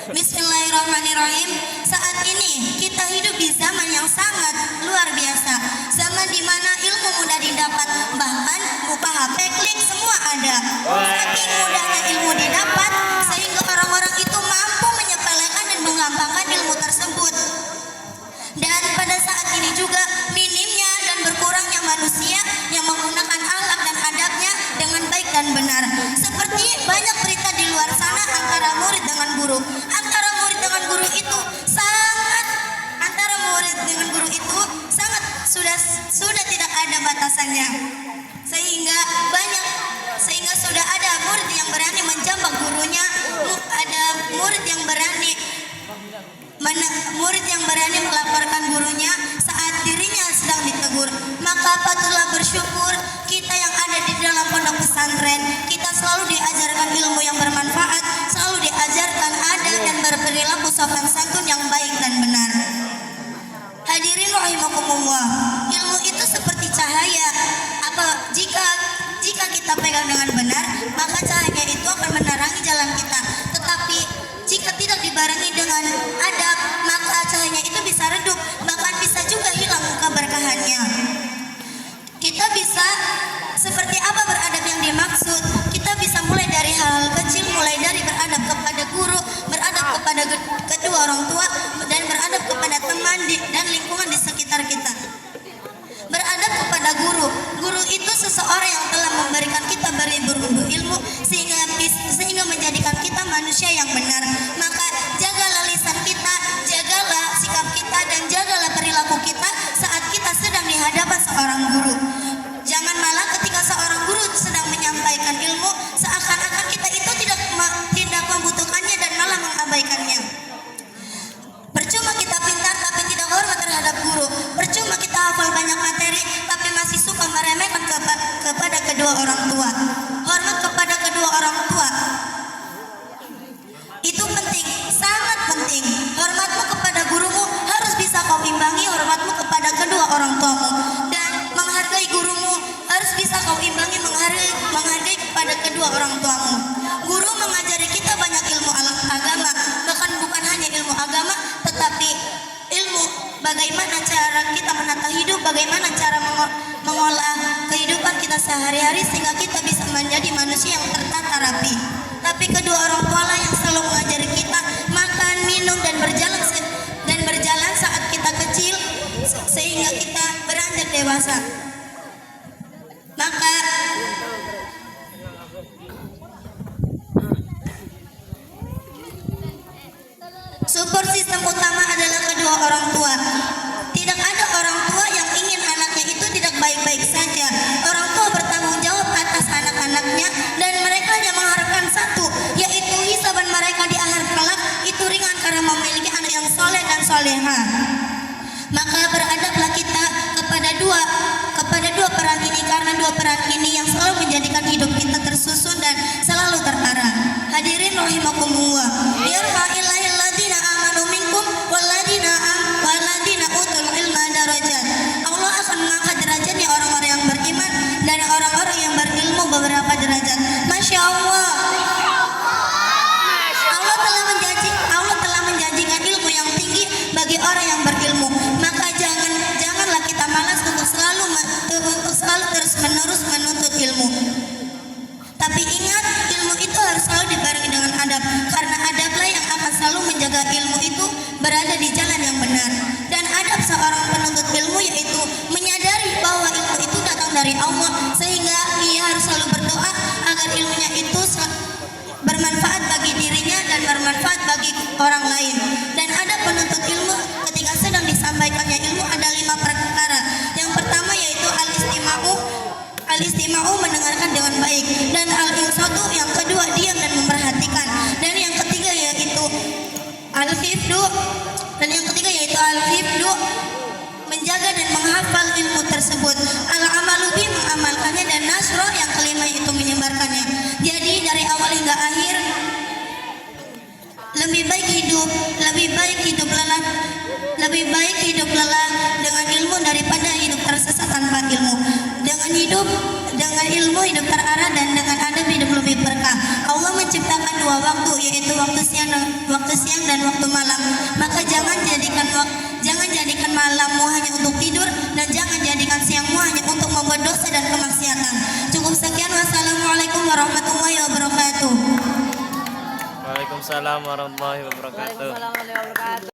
Bismillahirrahmanirrahim. Saat ini kita hidup di zaman yang sangat luar biasa. Zaman di mana ilmu mudah didapat, bahkan buka HP klik semua ada. Saking mudahnya ilmu didapat sehingga orang-orang itu mampu menyepelekan dan menggampangkan ilmu tersebut. Dan pada saat ini juga minimnya dan berkurangnya manusia yang menggunakan akhlak dan adabnya dengan baik dan benar. Seperti banyak berita di luar sana antara murid dengan guru. Antara murid dengan guru itu sangat sudah tidak ada batasannya. Sehingga sudah ada murid yang berani menjambak gurunya, ada murid yang berani melaporkan gurunya saat dirinya sedang ditegur. Maka patutlah bersyukur kita yang ada di dalam pondok pesantren. Kita selalu diajarkan ilmu yang bermanfaat, selalu diajarkan adab dan berperilaku sopan santun yang baik dan benar. Hadirin rahimakumullah, ilmu itu seperti cahaya. Jika kita pegang dengan benar, maka cahaya itu akan menerangi jalan kita. Tetapi jika tidak dibarengi dengan adab, maka cahayanya itu bisa redup, bahkan bisa juga hilang keberkahannya. Kita bisa seperti apa beradab yang dimaksud? Kita bisa mulai dari hal kecil, mulai dari beradab kepada guru, beradab kepada kedua orang tua, dan beradab kepada teman dan lingkungan di sekitar kita. Beradab kepada guru. Guru itu seseorang yang telah memberikan kita beribu-ribu ilmu sehingga menjadikan kita manusia yang benar. Maka jagalah lisan kita, jagalah sikap kita, dan jagalah perilaku kita saat kita sedang di hadapan seorang guru. Jangan malah ketika seorang guru sedang menyampaikan ilmu seakan-akan kita itu tidak membutuhkannya dan malah mengabaikannya. Percuma kita pintar tapi tidak hormat terhadap guru. Percuma kita hafal banyak materi tapi masih suka meremehkan kepada kedua orang tua. Hormat kepada kedua orang tua itu penting, sangat penting. Hormatmu kepada gurumu harus bisa kau imbangi hormatmu kepada kedua orang tuamu, dan menghargai gurumu harus bisa kau imbangi menghargai kepada kedua orang tuamu. Guru mengajari kita banyak ilmu agama, bahkan bukan hanya ilmu agama, tetapi ilmu bagaimana cara kita menata hidup, bagaimana cara mengolah kehidupan kita sehari-hari sehingga kita bisa menjadi manusia yang tertata rapi. Tapi kedua orang tua lah yang selalu mengajari kita makan, minum, dan berjalan saat kita kecil sehingga kita beranjak dewasa. Maka support sistem utama adalah kedua orang tua. Tidak ada orang tua yang ingin anaknya itu tidak baik-baik saja. Orang tua bertanggung jawab atas anak-anaknya dan mereka hanya mengharapkan satu, yaitu hisaban mereka di akhir kelak itu ringan karena memiliki anak yang soleh dan soleha. Maka beradablah kita kepada dua peran ini, karena dua peran ini yang selalu menjadikan hidup kita tersusun dan selalu terarah. Hadirin rahimakumullah. Yarfa'illahil ladzina amanu minkum walladzina utul ilma darajat. Allah akan mengangkat derajatnya orang-orang yang beriman dan orang-orang yang berilmu beberapa derajat. Masya Allah. Allah telah menjanjikan ilmu yang tinggi bagi orang yang berilmu. Maka janganlah kita malas untuk selalu terus-menerus menuntut ilmu. Tapi ingat, ilmu itu harus selalu dibarengi dengan adab, karena adablah yang akan selalu menjaga ilmu itu berada di jalan yang benar. Dan adab seorang penuntut ilmu yaitu menyadari bahwa ilmu itu datang dari Allah, sehingga ia harus selalu berdoa agar ilmunya itu bermanfaat bagi dirinya dan bermanfaat bagi orang lain. Dan adab penuntut ilmu ketika sedang disampaikannya ilmu ada 5 perkara. Yang pertama yaitu al-istima'u mendengarkan dengan baik, dan al-insatu yang kedua diam dan memperhatikan, dan yang ketiga yaitu al-hifdu menjaga dan menghafal ilmu tersebut, al-amalu bi mengamalkannya, dan nasro yang kelima yaitu menyebarkannya. Jadi dari awal hingga akhir lebih baik hidup lelah dengan ilmu daripada hidup tersesat tanpa ilmu. Dengan ilmu hidup terarah, dan dengan adab hidup lebih berkah. Allah menciptakan dua waktu, yaitu waktu siang dan waktu malam. Maka jangan jadikan malammu hanya untuk tidur, dan jangan jadikan siangmu hanya untuk membuat dosa dan kemaksiatan. Cukup sekian. Wassalamualaikum warahmatullahi wabarakatuh. Waalaikumsalam warahmatullahi wabarakatuh.